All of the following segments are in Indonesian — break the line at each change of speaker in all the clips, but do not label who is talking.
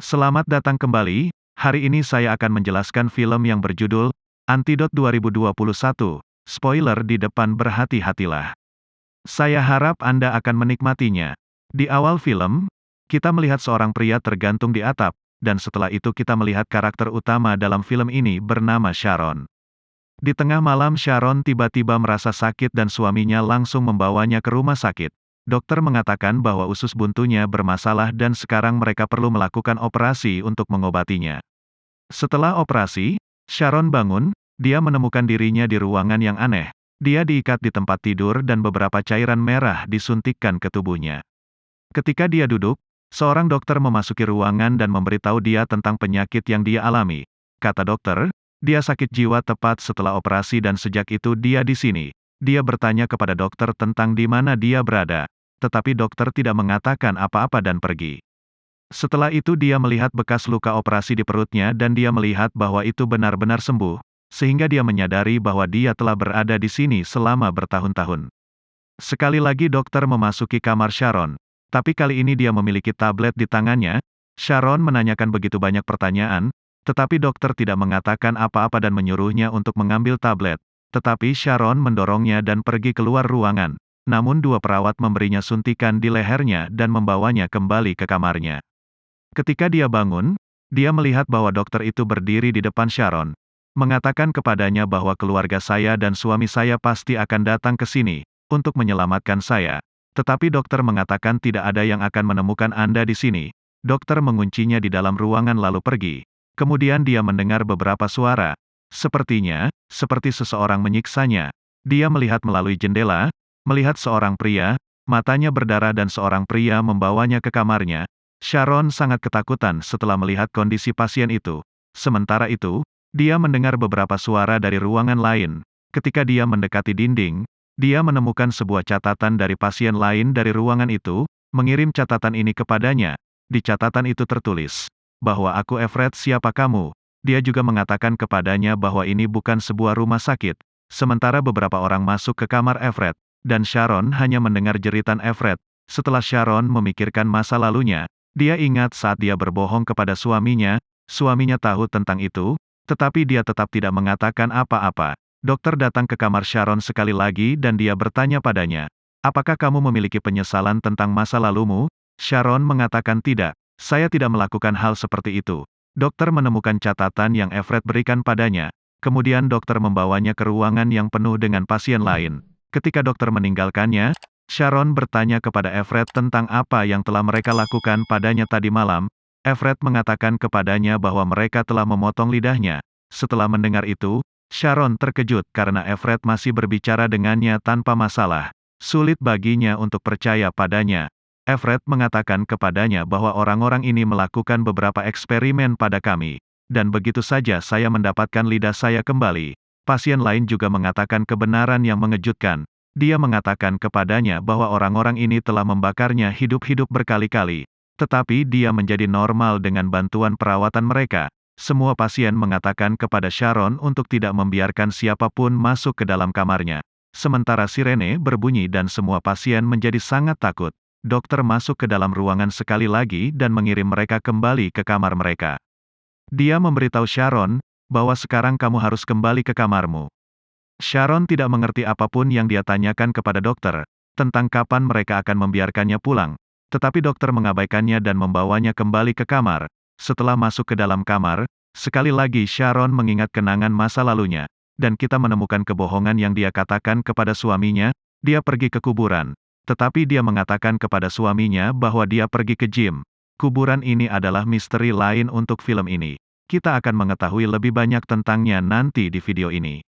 Selamat datang kembali. Hari ini saya akan menjelaskan film yang berjudul Antidot 2021. Spoiler di depan, berhati-hatilah. Saya harap Anda akan menikmatinya. Di awal film, kita melihat seorang pria tergantung di atap, dan setelah itu kita melihat karakter utama dalam film ini bernama Sharon. Di tengah malam Sharon tiba-tiba merasa sakit dan suaminya langsung membawanya ke rumah sakit. Dokter mengatakan bahwa usus buntunya bermasalah dan sekarang mereka perlu melakukan operasi untuk mengobatinya. Setelah operasi, Sharon bangun, dia menemukan dirinya di ruangan yang aneh. Dia diikat di tempat tidur dan beberapa cairan merah disuntikkan ke tubuhnya. Ketika dia duduk, seorang dokter memasuki ruangan dan memberitahu dia tentang penyakit yang dia alami. Kata dokter, dia sakit jiwa tepat setelah operasi dan sejak itu dia di sini. Dia bertanya kepada dokter tentang di mana dia berada, tetapi dokter tidak mengatakan apa-apa dan pergi. Setelah itu dia melihat bekas luka operasi di perutnya dan dia melihat bahwa itu benar-benar sembuh, sehingga dia menyadari bahwa dia telah berada di sini selama bertahun-tahun. Sekali lagi dokter memasuki kamar Sharon, tapi kali ini dia memiliki tablet di tangannya. Sharon menanyakan begitu banyak pertanyaan, tetapi dokter tidak mengatakan apa-apa dan menyuruhnya untuk mengambil tablet. Tetapi Sharon mendorongnya dan pergi keluar ruangan. Namun dua perawat memberinya suntikan di lehernya dan membawanya kembali ke kamarnya. Ketika dia bangun, dia melihat bahwa dokter itu berdiri di depan Sharon, mengatakan kepadanya bahwa keluarga saya dan suami saya pasti akan datang ke sini untuk menyelamatkan saya. Tetapi dokter mengatakan tidak ada yang akan menemukan Anda di sini. Dokter menguncinya di dalam ruangan lalu pergi. Kemudian dia mendengar beberapa suara. Sepertinya, seperti seseorang menyiksanya. Dia melihat melalui jendela, melihat seorang pria, matanya berdarah dan seorang pria membawanya ke kamarnya. Sharon sangat ketakutan setelah melihat kondisi pasien itu. Sementara itu, dia mendengar beberapa suara dari ruangan lain. Ketika dia mendekati dinding, dia menemukan sebuah catatan dari pasien lain dari ruangan itu, mengirim catatan ini kepadanya. Di catatan itu tertulis, bahwa aku Everett, siapa kamu? Dia juga mengatakan kepadanya bahwa ini bukan sebuah rumah sakit. Sementara beberapa orang masuk ke kamar Everett, dan Sharon hanya mendengar jeritan Everett. Setelah Sharon memikirkan masa lalunya, dia ingat saat dia berbohong kepada suaminya tahu tentang itu, tetapi dia tetap tidak mengatakan apa-apa. Dokter datang ke kamar Sharon sekali lagi dan dia bertanya padanya, apakah kamu memiliki penyesalan tentang masa lalumu? Sharon mengatakan tidak, saya tidak melakukan hal seperti itu. Dokter menemukan catatan yang Everett berikan padanya. Kemudian dokter membawanya ke ruangan yang penuh dengan pasien lain. Ketika dokter meninggalkannya, Sharon bertanya kepada Everett tentang apa yang telah mereka lakukan padanya tadi malam. Everett mengatakan kepadanya bahwa mereka telah memotong lidahnya. Setelah mendengar itu, Sharon terkejut karena Everett masih berbicara dengannya tanpa masalah. Sulit baginya untuk percaya padanya. Everett mengatakan kepadanya bahwa orang-orang ini melakukan beberapa eksperimen pada kami. Dan begitu saja saya mendapatkan lidah saya kembali. Pasien lain juga mengatakan kebenaran yang mengejutkan. Dia mengatakan kepadanya bahwa orang-orang ini telah membakarnya hidup-hidup berkali-kali. Tetapi dia menjadi normal dengan bantuan perawatan mereka. Semua pasien mengatakan kepada Sharon untuk tidak membiarkan siapapun masuk ke dalam kamarnya. Sementara sirene berbunyi dan semua pasien menjadi sangat takut. Dokter masuk ke dalam ruangan sekali lagi dan mengirim mereka kembali ke kamar mereka. Dia memberitahu Sharon bahwa sekarang kamu harus kembali ke kamarmu. Sharon tidak mengerti apapun yang dia tanyakan kepada dokter, tentang kapan mereka akan membiarkannya pulang. Tetapi dokter mengabaikannya dan membawanya kembali ke kamar. Setelah masuk ke dalam kamar, sekali lagi Sharon mengingat kenangan masa lalunya. Dan kita menemukan kebohongan yang dia katakan kepada suaminya, dia pergi ke kuburan. Tetapi dia mengatakan kepada suaminya bahwa dia pergi ke gym. Kuburan ini adalah misteri lain untuk film ini. Kita akan mengetahui lebih banyak tentangnya nanti di video ini.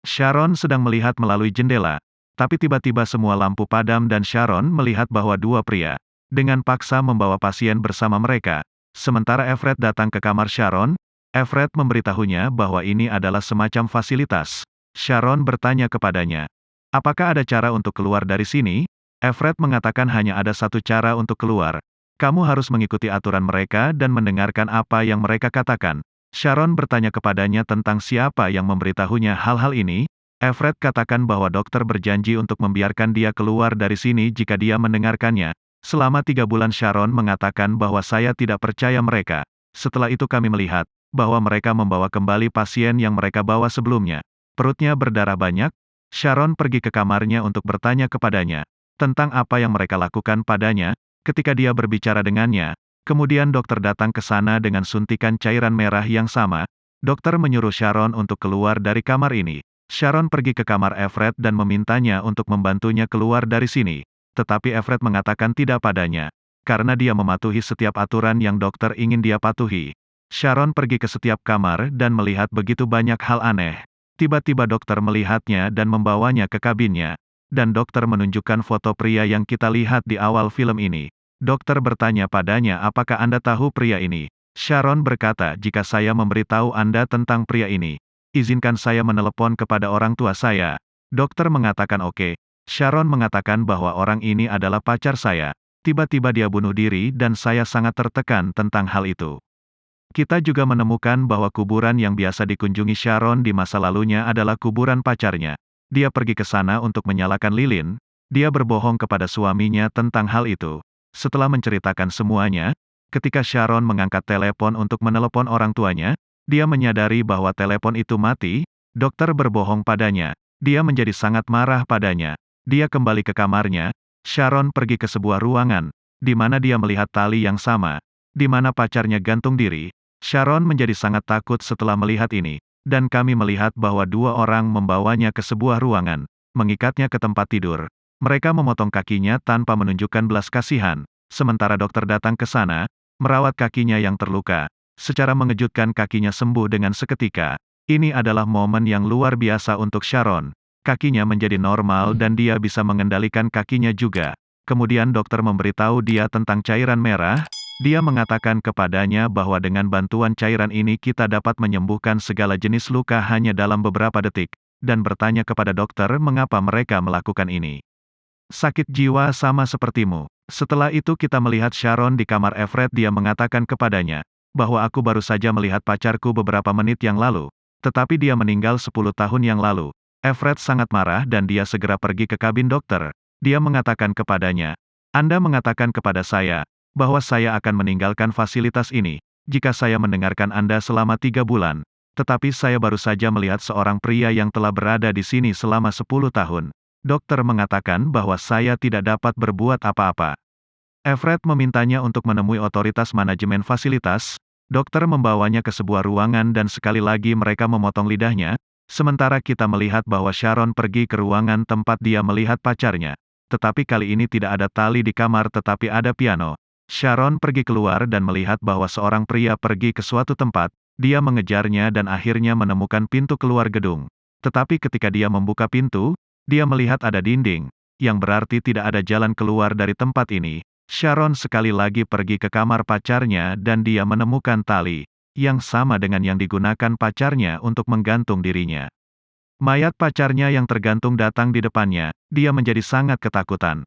Sharon sedang melihat melalui jendela, tapi tiba-tiba semua lampu padam dan Sharon melihat bahwa dua pria dengan paksa membawa pasien bersama mereka. Sementara Everett datang ke kamar Sharon, Everett memberitahunya bahwa ini adalah semacam fasilitas. Sharon bertanya kepadanya, apakah ada cara untuk keluar dari sini? Everett mengatakan hanya ada satu cara untuk keluar. Kamu harus mengikuti aturan mereka dan mendengarkan apa yang mereka katakan. Sharon bertanya kepadanya tentang siapa yang memberitahunya hal-hal ini. Everett katakan bahwa dokter berjanji untuk membiarkan dia keluar dari sini jika dia mendengarkannya. Selama 3 bulan Sharon mengatakan bahwa saya tidak percaya mereka. Setelah itu kami melihat bahwa mereka membawa kembali pasien yang mereka bawa sebelumnya. Perutnya berdarah banyak. Sharon pergi ke kamarnya untuk bertanya kepadanya tentang apa yang mereka lakukan padanya ketika dia berbicara dengannya. Kemudian dokter datang ke sana dengan suntikan cairan merah yang sama. Dokter menyuruh Sharon untuk keluar dari kamar ini. Sharon pergi ke kamar Everett dan memintanya untuk membantunya keluar dari sini. Tetapi Everett mengatakan tidak padanya. Karena dia mematuhi setiap aturan yang dokter ingin dia patuhi. Sharon pergi ke setiap kamar dan melihat begitu banyak hal aneh. Tiba-tiba dokter melihatnya dan membawanya ke kabinnya. Dan dokter menunjukkan foto pria yang kita lihat di awal film ini. Dokter bertanya padanya, apakah Anda tahu pria ini? Sharon berkata, jika saya memberitahu Anda tentang pria ini, izinkan saya menelepon kepada orang tua saya. Dokter mengatakan oke. Sharon mengatakan bahwa orang ini adalah pacar saya. Tiba-tiba dia bunuh diri dan saya sangat tertekan tentang hal itu. Kita juga menemukan bahwa kuburan yang biasa dikunjungi Sharon di masa lalunya adalah kuburan pacarnya. Dia pergi ke sana untuk menyalakan lilin. Dia berbohong kepada suaminya tentang hal itu. Setelah menceritakan semuanya, ketika Sharon mengangkat telepon untuk menelepon orang tuanya, dia menyadari bahwa telepon itu mati. Dokter berbohong padanya. Dia menjadi sangat marah padanya. Dia kembali ke kamarnya. Sharon pergi ke sebuah ruangan, di mana dia melihat tali yang sama, di mana pacarnya gantung diri. Sharon menjadi sangat takut setelah melihat ini, dan kami melihat bahwa 2 orang membawanya ke sebuah ruangan, mengikatnya ke tempat tidur. Mereka memotong kakinya tanpa menunjukkan belas kasihan, sementara dokter datang ke sana, merawat kakinya yang terluka. Secara mengejutkan kakinya sembuh dengan seketika. Ini adalah momen yang luar biasa untuk Sharon. Kakinya menjadi normal dan dia bisa mengendalikan kakinya juga. Kemudian dokter memberitahu dia tentang cairan merah. Dia mengatakan kepadanya bahwa dengan bantuan cairan ini kita dapat menyembuhkan segala jenis luka hanya dalam beberapa detik, dan bertanya kepada dokter mengapa mereka melakukan ini. Sakit jiwa sama sepertimu. Setelah itu kita melihat Sharon di kamar Everett. Dia mengatakan kepadanya bahwa aku baru saja melihat pacarku beberapa menit yang lalu, tetapi dia meninggal 10 tahun yang lalu. Everett sangat marah dan dia segera pergi ke kabin dokter. Dia mengatakan kepadanya, Anda mengatakan kepada saya bahwa saya akan meninggalkan fasilitas ini jika saya mendengarkan Anda selama 3 bulan. Tetapi saya baru saja melihat seorang pria yang telah berada di sini selama 10 tahun. Dokter mengatakan bahwa saya tidak dapat berbuat apa-apa. Everett memintanya untuk menemui otoritas manajemen fasilitas. Dokter membawanya ke sebuah ruangan dan sekali lagi mereka memotong lidahnya. Sementara kita melihat bahwa Sharon pergi ke ruangan tempat dia melihat pacarnya. Tetapi kali ini tidak ada tali di kamar tetapi ada piano. Sharon pergi keluar dan melihat bahwa seorang pria pergi ke suatu tempat. Dia mengejarnya dan akhirnya menemukan pintu keluar gedung. Tetapi ketika dia membuka pintu, dia melihat ada dinding, yang berarti tidak ada jalan keluar dari tempat ini. Sharon sekali lagi pergi ke kamar pacarnya dan dia menemukan tali yang sama dengan yang digunakan pacarnya untuk menggantung dirinya. Mayat pacarnya yang tergantung datang di depannya. Dia menjadi sangat ketakutan.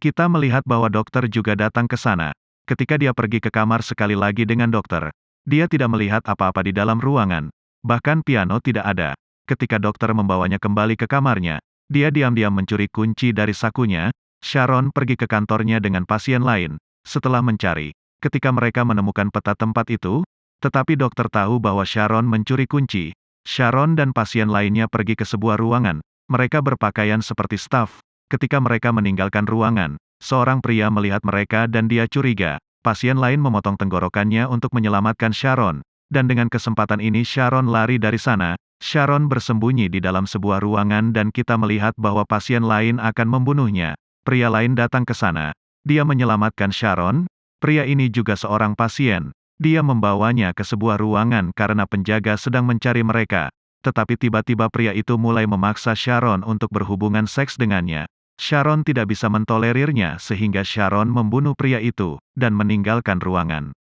Kita melihat bahwa dokter juga datang ke sana. Ketika dia pergi ke kamar sekali lagi dengan dokter, dia tidak melihat apa-apa di dalam ruangan. Bahkan piano tidak ada. Ketika dokter membawanya kembali ke kamarnya, dia diam-diam mencuri kunci dari sakunya. Sharon pergi ke kantornya dengan pasien lain. Setelah mencari, ketika mereka menemukan peta tempat itu, tetapi dokter tahu bahwa Sharon mencuri kunci. Sharon dan pasien lainnya pergi ke sebuah ruangan. Mereka berpakaian seperti staf. Ketika mereka meninggalkan ruangan, seorang pria melihat mereka dan dia curiga. Pasien lain memotong tenggorokannya untuk menyelamatkan Sharon. Dan dengan kesempatan ini Sharon lari dari sana. Sharon bersembunyi di dalam sebuah ruangan dan kita melihat bahwa pasien lain akan membunuhnya. Pria lain datang ke sana. Dia menyelamatkan Sharon. Pria ini juga seorang pasien. Dia membawanya ke sebuah ruangan karena penjaga sedang mencari mereka. Tetapi tiba-tiba pria itu mulai memaksa Sharon untuk berhubungan seks dengannya. Sharon tidak bisa mentolerirnya sehingga Sharon membunuh pria itu, dan meninggalkan ruangan.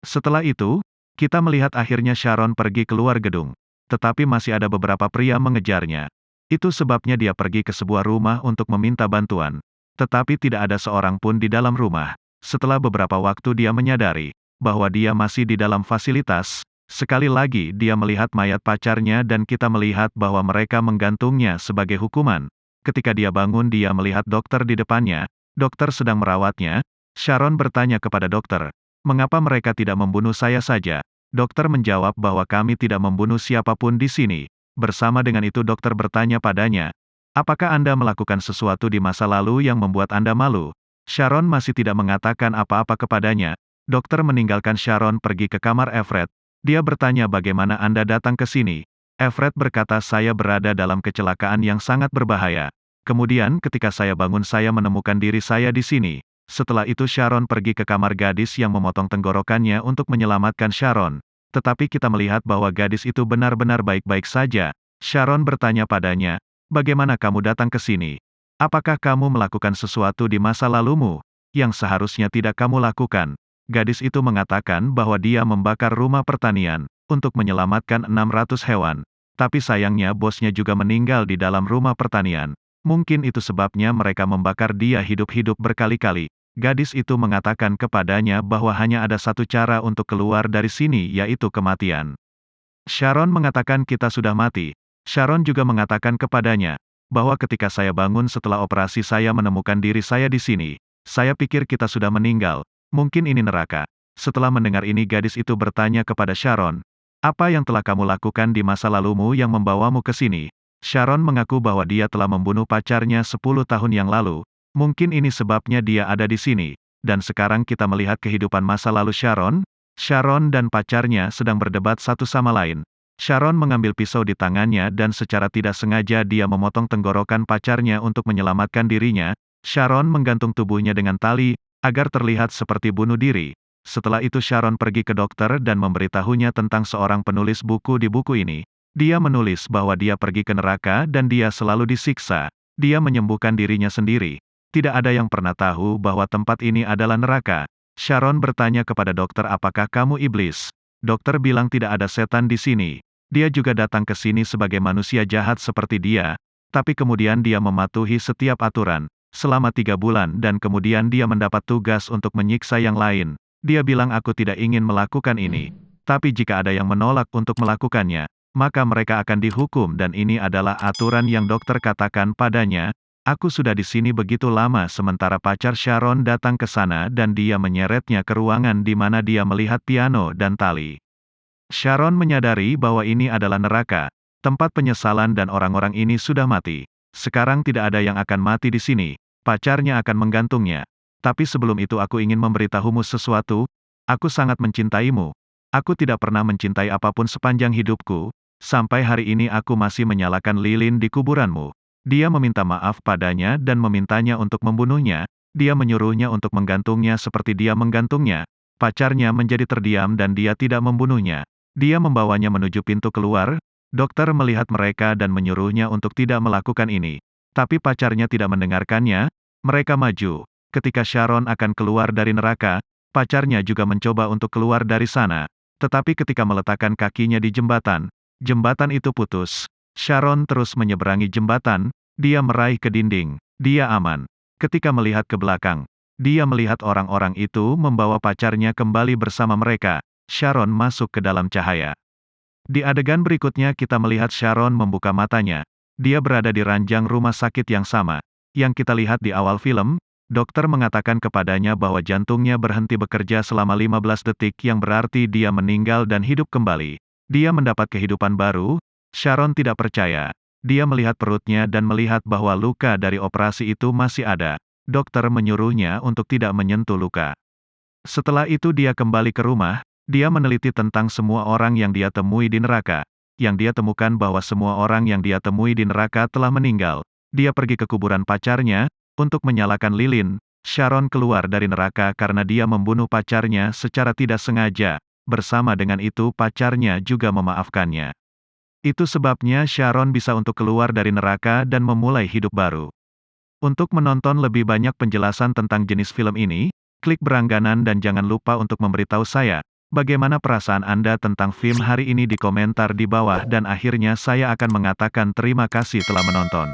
Setelah itu, kita melihat akhirnya Sharon pergi keluar gedung. Tetapi masih ada beberapa pria mengejarnya. Itu sebabnya dia pergi ke sebuah rumah untuk meminta bantuan. Tetapi tidak ada seorang pun di dalam rumah. Setelah beberapa waktu dia menyadari bahwa dia masih di dalam fasilitas. Sekali lagi dia melihat mayat pacarnya dan kita melihat bahwa mereka menggantungnya sebagai hukuman. Ketika dia bangun dia melihat dokter di depannya. Dokter sedang merawatnya. Sharon bertanya kepada dokter, "Mengapa mereka tidak membunuh saya saja?" Dokter menjawab bahwa kami tidak membunuh siapapun di sini. Bersama dengan itu dokter bertanya padanya, "Apakah Anda melakukan sesuatu di masa lalu yang membuat Anda malu?" Sharon masih tidak mengatakan apa-apa kepadanya. Dokter meninggalkan Sharon pergi ke kamar Everett. Dia bertanya bagaimana Anda datang ke sini. Everett berkata saya berada dalam kecelakaan yang sangat berbahaya. Kemudian ketika saya bangun saya menemukan diri saya di sini. Setelah itu Sharon pergi ke kamar gadis yang memotong tenggorokannya untuk menyelamatkan Sharon. Tetapi kita melihat bahwa gadis itu benar-benar baik-baik saja. Sharon bertanya padanya, "Bagaimana kamu datang ke sini? Apakah kamu melakukan sesuatu di masa lalumu yang seharusnya tidak kamu lakukan?" Gadis itu mengatakan bahwa dia membakar rumah pertanian untuk menyelamatkan 600 hewan. Tapi sayangnya bosnya juga meninggal di dalam rumah pertanian. Mungkin itu sebabnya mereka membakar dia hidup-hidup berkali-kali. Gadis itu mengatakan kepadanya bahwa hanya ada satu cara untuk keluar dari sini yaitu kematian. Sharon mengatakan kita sudah mati. Sharon juga mengatakan kepadanya, bahwa ketika saya bangun setelah operasi saya menemukan diri saya di sini. Saya pikir kita sudah meninggal. Mungkin ini neraka. Setelah mendengar ini gadis itu bertanya kepada Sharon, "Apa yang telah kamu lakukan di masa lalumu yang membawamu ke sini?" Sharon mengaku bahwa dia telah membunuh pacarnya 10 tahun yang lalu. Mungkin ini sebabnya dia ada di sini. Dan sekarang kita melihat kehidupan masa lalu Sharon. Sharon dan pacarnya sedang berdebat satu sama lain. Sharon mengambil pisau di tangannya dan secara tidak sengaja dia memotong tenggorokan pacarnya untuk menyelamatkan dirinya. Sharon menggantung tubuhnya dengan tali, agar terlihat seperti bunuh diri. Setelah itu Sharon pergi ke dokter dan memberitahunya tentang seorang penulis buku di buku ini. Dia menulis bahwa dia pergi ke neraka dan dia selalu disiksa. Dia menyembuhkan dirinya sendiri. Tidak ada yang pernah tahu bahwa tempat ini adalah neraka. Sharon bertanya kepada dokter apakah kamu iblis? Dokter bilang tidak ada setan di sini. Dia juga datang ke sini sebagai manusia jahat seperti dia. Tapi kemudian dia mematuhi setiap aturan. Selama 3 bulan dan kemudian dia mendapat tugas untuk menyiksa yang lain. Dia bilang aku tidak ingin melakukan ini. Tapi jika ada yang menolak untuk melakukannya, maka mereka akan dihukum dan ini adalah aturan yang dokter katakan padanya. Aku sudah di sini begitu lama sementara pacar Sharon datang ke sana dan dia menyeretnya ke ruangan di mana dia melihat piano dan tali. Sharon menyadari bahwa ini adalah neraka, tempat penyesalan dan orang-orang ini sudah mati. Sekarang tidak ada yang akan mati di sini, pacarnya akan menggantungnya. Tapi sebelum itu aku ingin memberitahumu sesuatu, aku sangat mencintaimu. Aku tidak pernah mencintai apapun sepanjang hidupku. Sampai hari ini aku masih menyalakan lilin di kuburanmu. Dia meminta maaf padanya dan memintanya untuk membunuhnya. Dia menyuruhnya untuk menggantungnya seperti dia menggantungnya. Pacarnya menjadi terdiam dan dia tidak membunuhnya. Dia membawanya menuju pintu keluar. Dokter melihat mereka dan menyuruhnya untuk tidak melakukan ini. Tapi pacarnya tidak mendengarkannya. Mereka maju. Ketika Sharon akan keluar dari neraka, pacarnya juga mencoba untuk keluar dari sana. Tetapi ketika meletakkan kakinya di jembatan, jembatan itu putus. Sharon terus menyeberangi jembatan, dia meraih ke dinding. Dia aman. Ketika melihat ke belakang, dia melihat orang-orang itu membawa pacarnya kembali bersama mereka. Sharon masuk ke dalam cahaya. Di adegan berikutnya kita melihat Sharon membuka matanya. Dia berada di ranjang rumah sakit yang sama. Yang kita lihat di awal film, dokter mengatakan kepadanya bahwa jantungnya berhenti bekerja selama 15 detik yang berarti dia meninggal dan hidup kembali. Dia mendapat kehidupan baru. Sharon tidak percaya. Dia melihat perutnya dan melihat bahwa luka dari operasi itu masih ada. Dokter menyuruhnya untuk tidak menyentuh luka. Setelah itu dia kembali ke rumah. Dia meneliti tentang semua orang yang dia temui di neraka. Yang dia temukan bahwa semua orang yang dia temui di neraka telah meninggal. Dia pergi ke kuburan pacarnya untuk menyalakan lilin. Sharon keluar dari neraka karena dia membunuh pacarnya secara tidak sengaja. Bersama dengan itu pacarnya juga memaafkannya. Itu sebabnya Sharon bisa untuk keluar dari neraka dan memulai hidup baru. Untuk menonton lebih banyak penjelasan tentang jenis film ini, klik berlangganan dan jangan lupa untuk memberitahu saya, bagaimana perasaan Anda tentang film hari ini di komentar di bawah dan akhirnya saya akan mengatakan terima kasih telah menonton.